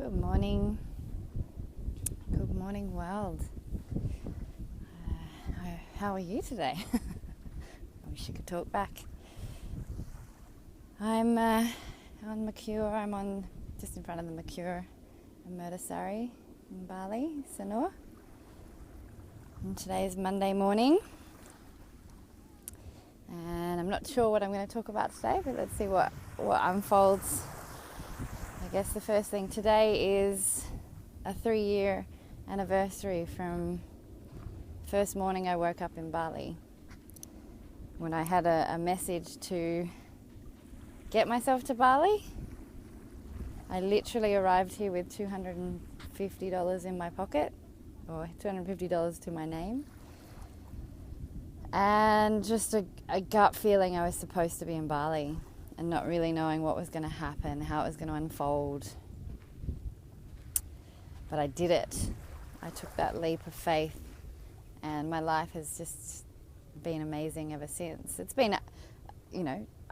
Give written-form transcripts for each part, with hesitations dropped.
Good morning. Good morning, world. How are you today? I wish you could talk back. I'm on Mercure. I'm on just in front of the Mercure in Murtasari in Bali, Sanur. And today is Monday morning. And I'm not sure what I'm going to talk about today, but let's see what unfolds. I guess the first thing today is a 3-year anniversary from the first morning I woke up in Bali, when I had a message to get myself to Bali. I literally arrived here with $250 in my pocket, or $250 to my name, and just a gut feeling I was supposed to be in Bali, and not really knowing what was going to happen, how it was going to unfold. But I did it. I took that leap of faith, and my life has just been amazing ever since. It's been,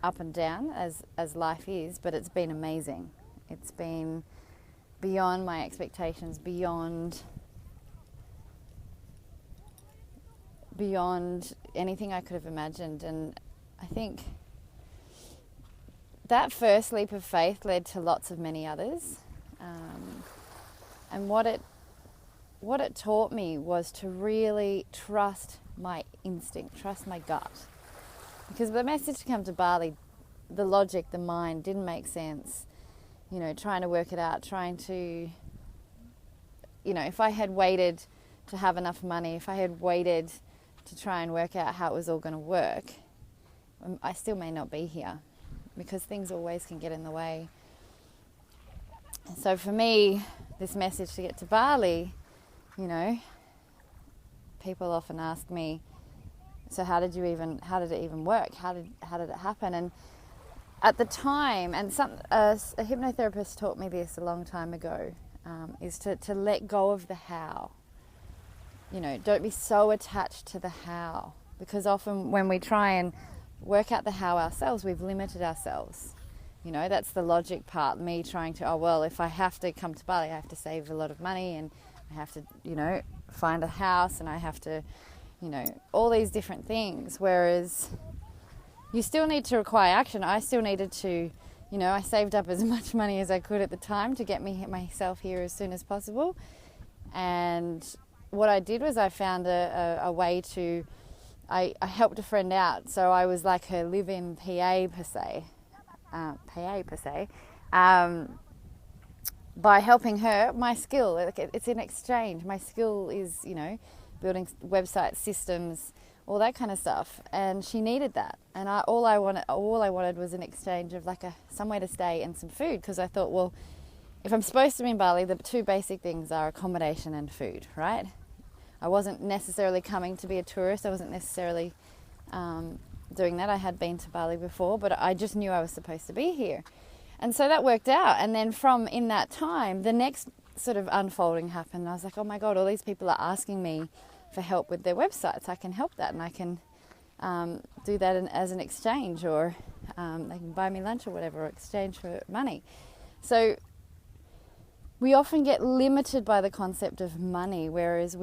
up and down as life is, but it's been amazing. It's been beyond my expectations, beyond anything I could have imagined. And I think that first leap of faith led to lots of many others. And what it taught me was to really trust my instinct, trust my gut. Because the message to come to Bali, the logic, the mind didn't make sense. Trying to work it out, trying to, if I had waited to have enough money, if I had waited to try and work out how it was all going to work, I still may not be here, because things always can get in the way. And so for me, this message to get to Bali, people often ask me, so how did it even work? How did it happen? And at the time, and a hypnotherapist taught me this a long time ago, is to let go of the how. Don't be so attached to the how, because often when we try and work out the how ourselves, we've limited ourselves. That's the logic part, me trying to, if I have to come to Bali, I have to save a lot of money, and I have to, find a house, and I have to, all these different things. Whereas you still need to require action. I still needed to, I saved up as much money as I could at the time to get myself here as soon as possible. And what I did was I found a way to, I helped a friend out. So I was like her live-in PA per se. By helping her, my skill, it's an exchange. My skill is, building website systems, all that kind of stuff. And she needed that. And all I wanted was an exchange of somewhere to stay and some food. Because I thought, if I'm supposed to be in Bali, the two basic things are accommodation and food, right? I wasn't necessarily coming to be a tourist. I wasn't necessarily doing that. I had been to Bali before, but I just knew I was supposed to be here. And so that worked out. And then in that time, the next sort of unfolding happened. I was like, oh my God, all these people are asking me for help with their websites. I can help that, and I can do that as an exchange, or they can buy me lunch or whatever, or exchange for money. So we often get limited by the concept of money, whereas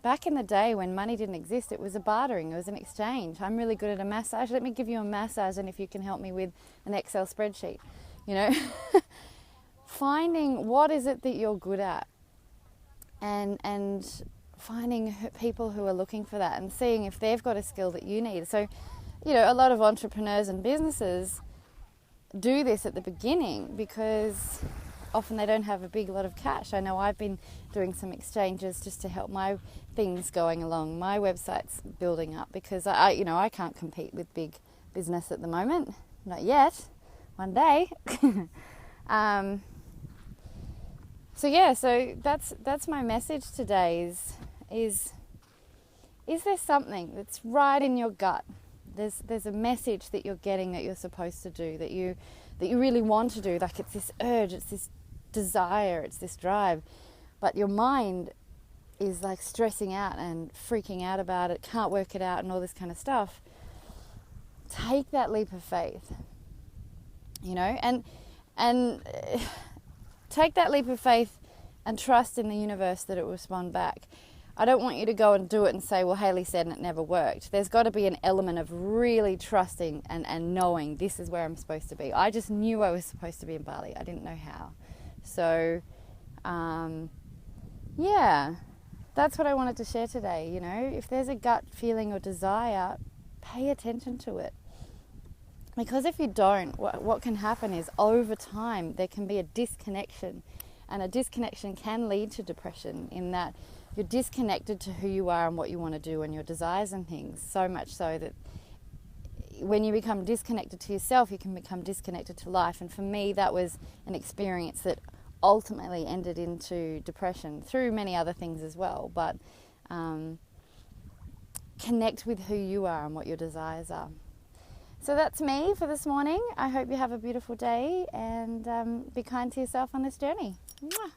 back in the day when money didn't exist, it was a bartering, it was an exchange. I'm really good at a massage, let me give you a massage, and if you can help me with an Excel spreadsheet, finding what is it that you're good at, and finding people who are looking for that, and seeing if they've got a skill that you need. So, a lot of entrepreneurs and businesses do this at the beginning because often they don't have a big lot of cash. I know I've been doing some exchanges just to help my things going along, my website's building up, because I can't compete with big business at the moment, not yet, one day. So that's my message today is there something that's right in your gut? There's a message that you're getting that you're supposed to do, that you really want to do, like it's this urge, it's this desire, it's this drive, but your mind is like stressing out and freaking out about it, can't work it out and all this kind of stuff. Take that leap of faith, and take that leap of faith and trust in the universe that it will respond back. I don't want you to go and do it and say, well, Hayley said and it never worked. There's got to be an element of really trusting and knowing this is where I'm supposed to be. I just knew I was supposed to be in Bali. I didn't know how. So, yeah, that's what I wanted to share today. You know, if there's a gut feeling or desire, pay attention to it. Because if you don't, what can happen is over time there can be a disconnection, and a disconnection can lead to depression in that you're disconnected to who you are and what you want to do and your desires and things, so much so that when you become disconnected to yourself, you can become disconnected to life. And for me, that was an experience that ultimately ended into depression through many other things as well. But connect with who you are and what your desires are. So that's me for this morning. I hope you have a beautiful day and be kind to yourself on this journey. Mwah.